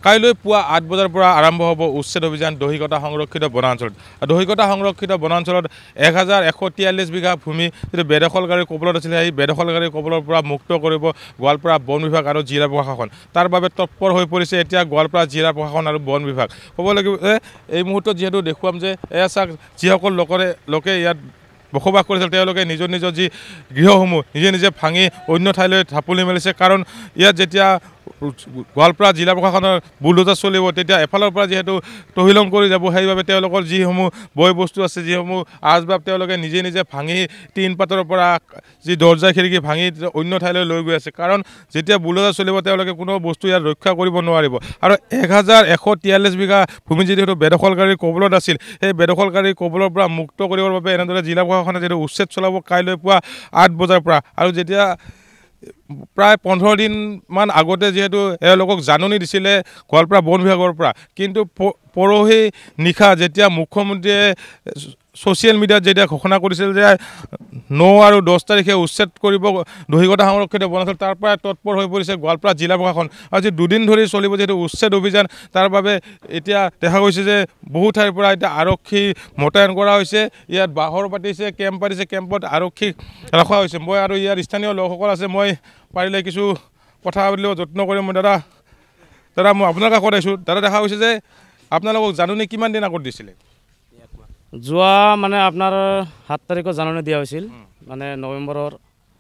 কাইলৈ পুৱা ৮ বজাৰ পৰা আৰম্ভ হ'ব উচ্ছেদ অভিযান দহিকটা সংৰক্ষিত বনাঞ্চলত। দহিকটা সংৰক্ষিত বনাঞ্চলত 1143 বিঘা ভূমি যিটো বেদখলকাৰীৰ কবলত আছিলে, সেই বেদখলকাৰীৰ কবলৰ পৰা মুক্ত কৰিব গোৱালপাৰা বন বিভাগ আৰু জিলা প্ৰশাসন। তাৰ বাবে তৎপৰ হৈ পৰিছে এতিয়া গোৱালপাৰা জিলা প্ৰশাসন আৰু বন বিভাগ। ক'ব লাগিব যে এই মুহূৰ্তত যিহেতু দেখুৱাম যে এয়া চাওক, যিসকল লোকে ইয়াত বসবাস কৰিছিল তেওঁলোকে নিজৰ নিজৰ যি গৃহসমূহ নিজে নিজে ভাঙি অন্য ঠাইলৈ ঢাপলি মেলিছে। কাৰণ ইয়াত যেতিয়া গোৱালপাৰা জিলা প্ৰশাসনৰ বুলডোজাৰ চলিব, তেতিয়া এফালৰ পৰা যিহেতু তহিলং কৰি যাব, সেইবাবে তেওঁলোকৰ যিসমূহ বয় বস্তু আছে, যিসমূহ আচবাব তেওঁলোকে নিজে নিজে ভাঙি টিন পাতৰ পৰা যি দৰ্জা খিৰিকী ভাঙি অন্য ঠাইলৈ লৈ গৈ আছে। কাৰণ যেতিয়া বুলডোজাৰ চলিব তেওঁলোকে কোনো বস্তু ইয়াত ৰক্ষা কৰিব নোৱাৰিব। আৰু 1143 বিঘা ভূমি যিহেতু বেদখলকাৰীৰ কবলত আছিল, সেই বেদখলকাৰীৰ কবলৰ পৰা মুক্ত কৰিবৰ বাবে এনেদৰে জিলা প্ৰশাসনে যিহেতু উচ্ছেদ চলাব কাইলৈ পুৱা ৮ বজাৰ পৰা। আৰু যেতিয়া প্ৰায় 15 দিনমান আগতে যিহেতু এওঁলোকক জাননী দিছিলে গোৱালপাৰা বন বিভাগৰ পৰা, কিন্তু পৰহি নিশা যেতিয়া মুখ্যমন্ত্ৰীয়ে ছ'চিয়েল মিডিয়াত যেতিয়া ঘোষণা কৰিছিল যে 9 আৰু 10 তাৰিখে উচ্ছেদ কৰিব দহিকটা সংৰক্ষিত বনাঞ্চল, তাৰ পৰা তৎপৰ হৈ পৰিছে গোৱালপাৰা জিলা প্ৰশাসন। আৰু যি 2 দিন ধৰি চলিব যিহেতু উচ্ছেদ অভিযান, তাৰ বাবে এতিয়া দেখা গৈছে যে বহু ঠাইৰ পৰা এতিয়া আৰক্ষী মোতায়েন কৰা হৈছে। ইয়াত বাহৰ পাতিছে, কেম্প পাতিছে, কেম্পত আৰক্ষী ৰখা হৈছে। মই আৰু ইয়াৰ স্থানীয় লোকসকল আছে, মই পাৰিলে কিছু কথা পাতিলেও যত্ন কৰিম। দাদা মই আপোনাৰ কাষত আহিছোঁ। দাদা, দেখা গৈছে যে আপোনালোকক জাননী কিমান দিন আগত দিছিলে? যোৱা মানে আপোনাৰ 7 তাৰিখত জাননী দিয়া হৈছিল, মানে নৱেম্বৰৰ,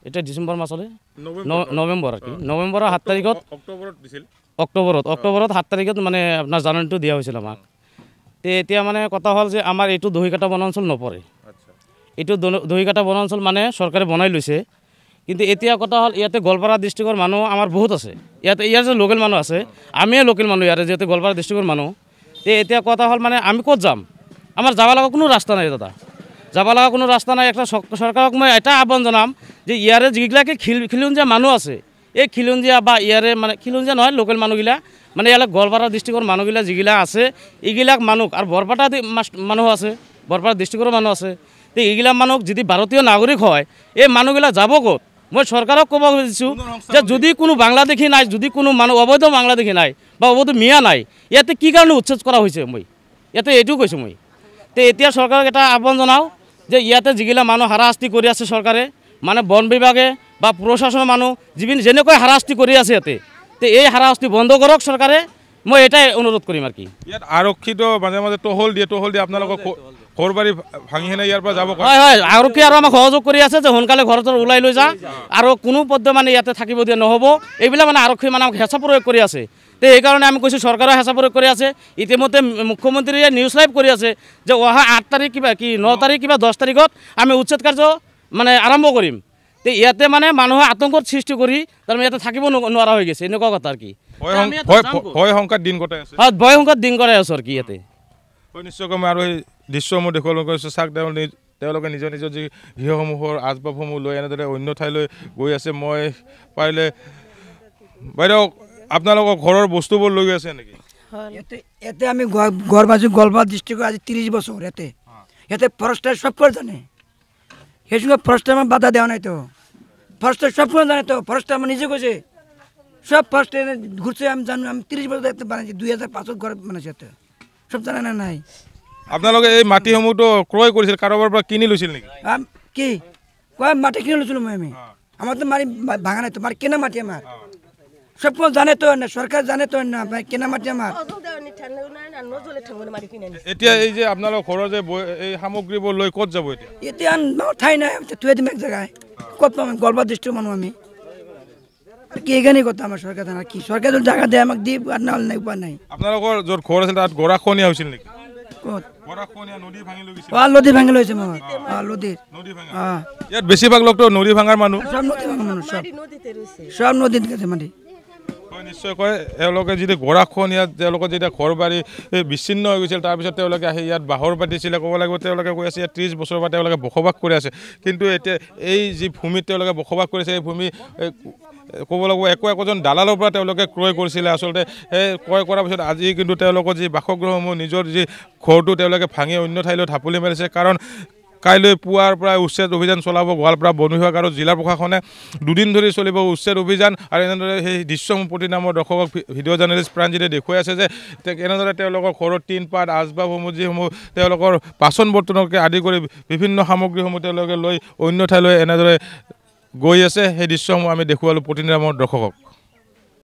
এতিয়া ডিচেম্বৰ মাছলৈ নৱেম্বৰ আৰু কি নৱেম্বৰৰ 7 তাৰিখত অক্টোবৰত 7 তাৰিখত মানে আপোনাৰ জাননীটো দিয়া হৈছিল আমাক। তে এতিয়া মানে কথা হ'ল যে আমাৰ এইটো দহিকটা বনাঞ্চল নপৰে, এইটো দহিকটা বনাঞ্চল মানে চৰকাৰে বনাই লৈছে। কিন্তু এতিয়া কথা হ'ল ইয়াতে গোৱালপাৰা ডিষ্ট্ৰিক্টৰ মানুহ আমাৰ বহুত আছে, ইয়াৰ যে লোকেল মানুহ আছে, আমিয়ে লোকেল মানুহ ইয়াতে যিহেতু গোৱালপাৰা ডিষ্ট্ৰিক্টৰ মানুহ। তে এতিয়া কথা হ'ল মানে আমি ক'ত যাম? আমাৰ যাব লগা কোনো ৰাস্তা নাই দাদা, যাব লগা কোনো ৰাস্তা নাই। একটা চৰকাৰক মই এটা আহ্বান জনাম যে ইয়াৰে যিগিলাকে খিলঞ্জীয়া মানুহ আছে, এই খিলঞ্জীয়া বা ইয়াৰে মানে খিলঞ্জীয়া নহয়, লোকেল মানুহগিলা মানে ইয়াৰ গোৱালপাৰা ডিষ্ট্ৰিক্টৰ মানুহগিলা যিগিলা আছে, এইগিলাক মানুহ আৰু বৰপেটা মানুহ আছে, বৰপেটা ডিষ্ট্ৰিক্টৰ মানুহ আছে। তো এইগিলাক মানুহ যদি ভাৰতীয় নাগৰিক হয়, এই মানুহগিলা যাব ক'ত? মই চৰকাৰক ক'ব খুজিছোঁ যে যদি কোনো বাংলাদেশী নাই, যদি কোনো মানুহ অবৈধ বাংলাদেশী নাই বা অবৈধ মিয়া নাই, ইয়াতে কি কাৰণে উচ্ছেদ কৰা হৈছে? মই ইয়াতে এইটো কৈছোঁ। মই তো এতিয়া চৰকাৰক এটা আহ্বান জনাওঁ যে ইয়াতে যিগিলা মানুহ হাৰাশাস্তি কৰি আছে চৰকাৰে, মানে বন বিভাগে বা প্ৰশাসনৰ মানুহ যেনেকৈ হাৰাশাস্তি কৰি আছে ইয়াতে, তো এই হাৰাশাস্তি বন্ধ কৰক চৰকাৰে। মই এটাই অনুৰোধ কৰিম আৰু কি। ইয়াত আৰক্ষীত মাজে মাজে টহল দিয়ে আপোনালোকক ঘৰ বাৰী ভাঙি কিনে ইয়াৰ পৰা যাব। হয় হয়, আৰক্ষী আৰু আমাক সহযোগ কৰি আছে যে সোনকালে ঘৰত ওলাই লৈ যা, আৰু কোনো পদ্ধতি মানে ইয়াতে থাকিব দিয়া নহ'ব। এইবিলাক মানে আৰক্ষী মানে আমাক হেঁচা প্ৰয়োগ কৰি আছে। তো সেইকাৰণে আমি কৈছোঁ চৰকাৰে হেঁচা প্ৰয়োগ কৰি আছে। ইতিমধ্যে মুখ্যমন্ত্ৰীয়ে নিউজ লাইভ কৰি আছে যে অহা 8 তাৰিখ কিবা কি 9 তাৰিখ কিবা 10 তাৰিখত আমি উচ্ছেদ কাৰ্য মানে আৰম্ভ কৰিম। তো ইয়াতে মানে মানুহে আতংকৰ সৃষ্টি কৰি তাৰমানে ইয়াতে থাকিব নোৱাৰা হৈ গৈছে, এনেকুৱা কথা আৰু কি। ভয় সংকাত দিন কটাই আছে, ভয় সংকাত দিন কটাই আছোঁ আৰু কি ইয়াতে। নিশ্চয়কৈ মই আৰু এই দৃশ্যসমূহ দেখুৱাবলৈ গৈছোঁ। চাওক, তেওঁলোকে নিজৰ নিজৰ যি গৃহসমূহৰ আচবাবসমূহ লৈ এনেদৰে অন্য ঠাইলৈ গৈ আছে। মই পাৰিলে বাইদেউ আপোনালোকৰ ঘৰৰ বস্তুবোৰ লৈ গৈ আছে নেকি? ইয়াতে আমি ঘৰ বাজু গোৱালপাৰা ডিষ্ট্ৰিক্টৰ আজি 30 বছৰ ইয়াতে ফৰেষ্টাৰ সব করে জানে, সেই সঙ্গে ফরেস্টার আমার বাধা দেওয়া নাই। তো ফরেস্টার সব করে জানে, তো ফরেস্টার আমার নিজে করছে, সব ফরেস্টার ঘুরছে। আমি জানো, আমি 30 বছর বানাইছি, 2005 ঘর বানাইছি, সব জানে না নাই। আপোনালোকে এই মাটিসমূহতো ক্ৰয় কৰিছিল, কাৰোবাৰ পৰা কিনি লৈছিল নেকি? কি কয় মাটি কিনে লৈছিলোঁ আমি। আমার তো মাটি ভাঙা নাই, তো মাটি কেনা মাটি আমার সব জানে, তো না সরকার জানে, তো না কেনা মাটি আমার। এতিয়া এই যে আপোনালোকৰ ঘৰৰ যে এই সামগ্ৰীবোৰ লৈ ক'ত যাব? এতিয়া ঠাই নাই, থুয়ে দিম এক জায়গায়। ক'ত পাম? গোৱালপাৰা ডিষ্ট্ৰিক্টৰ মানুহ আমি, কি এখানে কথা আমাৰ সৰকাৰ জানা কি? সৰকাৰ যদি জায়গা দিয়ে আমাক দিব, আৰ নহ'লে নাই, উপায় নাই। আপোনালোকৰ য'ত ঘৰ আছিল তাত গৰাখহনীয়া হৈছিল নেকি? ক'ত গৰাখহনীয়া? নদী ভাঙি লৈ গৈছিল? নদী ভাঙি লৈছে মোৰ। নদী ভাঙা। ইয়াত বেছিভাগ লোকটো নদী ভাঙাৰ মানুহ, সব নদী ভাঙা মানুহ, সব নদীত গেছে মাটি। নিশ্চয়কৈ এওঁলোকে যেতিয়া গৰাখহনীয়াত তেওঁলোকৰ যেতিয়া ঘৰ বাৰী বিচ্ছিন্ন হৈ গৈছিল, তাৰপিছত তেওঁলোকে আহি ইয়াত বাহৰ পাতিছিলে। ক'ব লাগিব তেওঁলোকে কৈ আছে ইয়াত 30 বছৰৰ পৰা তেওঁলোকে বসবাস কৰি আছে। কিন্তু এতিয়া এই যি ভূমিত তেওঁলোকে বসবাস কৰিছে, এই ভূমি ক'ব লাগিব একোজন দালালৰ পৰা তেওঁলোকে ক্ৰয় কৰিছিলে। আচলতে সেই ক্ৰয় কৰাৰ পিছত আজি কিন্তু তেওঁলোকৰ যি বাসগৃহসমূহ, নিজৰ যি ঘৰটো তেওঁলোকে ভাঙি অন্য ঠাইলৈ ঢাপলি মাৰিছে। কাৰণ কাইলৈ পুৱাৰ পৰা উচ্ছেদ অভিযান চলাব গোৱালপাৰা বন বিভাগ আৰু জিলা প্ৰশাসনে 2 দিন ধৰি চলিব উচ্ছেদ অভিযান আৰু এনেদৰে সেই দৃশ্যসমূহ প্ৰতি নামৰ দৰ্শকক ভিডিঅ' জাৰ্নেলিষ্ট প্ৰাণজিতে দেখুৱাই আছে যে এনেদৰে তেওঁলোকৰ ঘৰৰ টিন পাত আচবাবসমূহ যিসমূহ তেওঁলোকৰ বাচন বৰ্তনকে আদি কৰি বিভিন্ন সামগ্ৰীসমূহ তেওঁলোকে লৈ অন্য ঠাইলৈ এনেদৰে গৈ আছে সেই দৃশ্যসমূহ আমি দেখুৱালোঁ প্ৰতি নামৰ দৰ্শকক।